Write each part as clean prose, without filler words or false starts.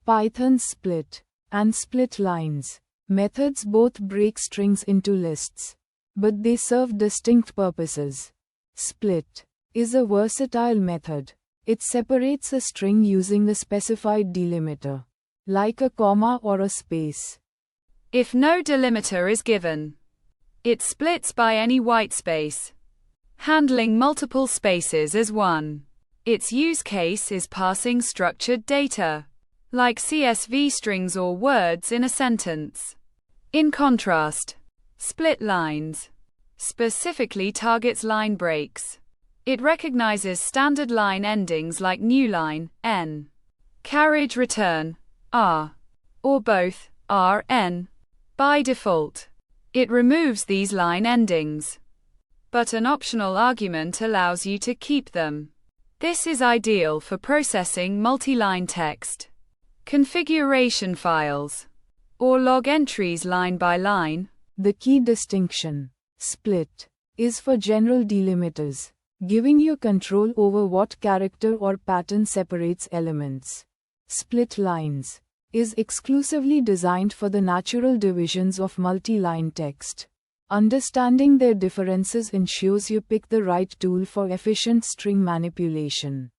Python split and split lines methods both break strings into lists, but they serve distinct purposes. Split is a versatile method. It separates a string using a specified delimiter, like a comma or a space. If no delimiter is given, it splits by any whitespace, handling multiple spaces as one. Its use case is parsing structured data, like CSV strings or words in a sentence. In contrast, splitlines specifically targets line breaks. It recognizes standard line endings like newline, n, carriage return, r, or both, r, n. By default, it removes these line endings, but an optional argument allows you to keep them. This is ideal for processing multi-line text, configuration files, or log entries line by line. The key distinction, split, is for general delimiters, giving you control over what character or pattern separates elements. Split lines is exclusively designed for the natural divisions of multi-line text. Understanding their differences ensures you pick the right tool for efficient string manipulation.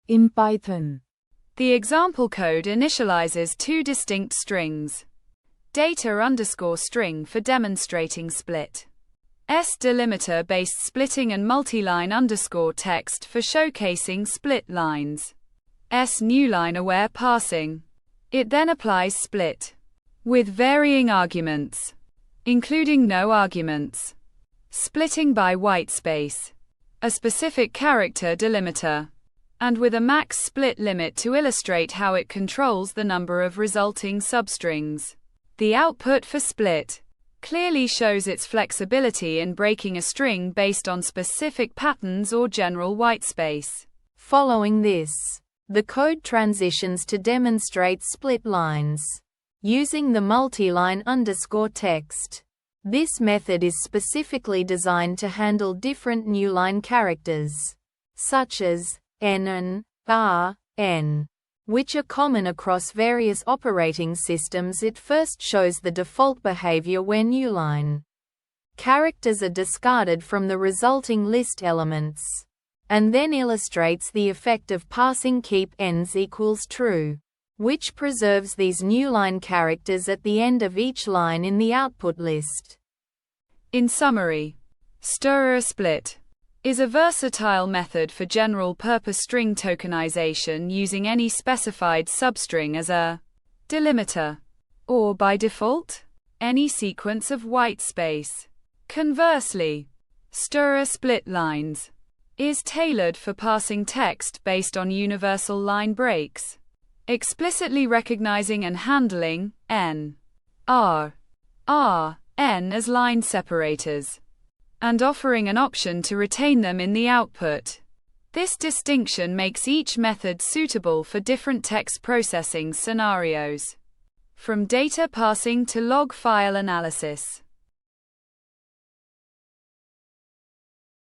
In Python, the example code initializes two distinct strings. Data_string for demonstrating split. Delimiter-based splitting and multi-line_text for showcasing split lines. Newline-aware parsing. It then applies split with varying arguments, including no arguments, splitting by whitespace, a specific character delimiter, and with a max split limit to illustrate how it controls the number of resulting substrings. The output for split clearly shows its flexibility in breaking a string based on specific patterns or general whitespace. Following this, the code transitions to demonstrate split lines using the multi-line underscore text. This method is specifically designed to handle different newline characters, such as n and r, n, which are common across various operating systems. It first shows the default behavior where newline characters are discarded from the resulting list elements, and then illustrates the effect of parsing keep ends equals true, which preserves these newline characters at the end of each line in the output list. In summary, stirrer-split is a versatile method for general-purpose string tokenization using any specified substring as a delimiter, or by default, any sequence of whitespace. Conversely, stirrer-split lines is tailored for parsing text based on universal line breaks, explicitly recognizing and handling n, r, n as line separators, and offering an option to retain them in the output. This distinction makes each method suitable for different text processing scenarios, from data parsing to log file analysis.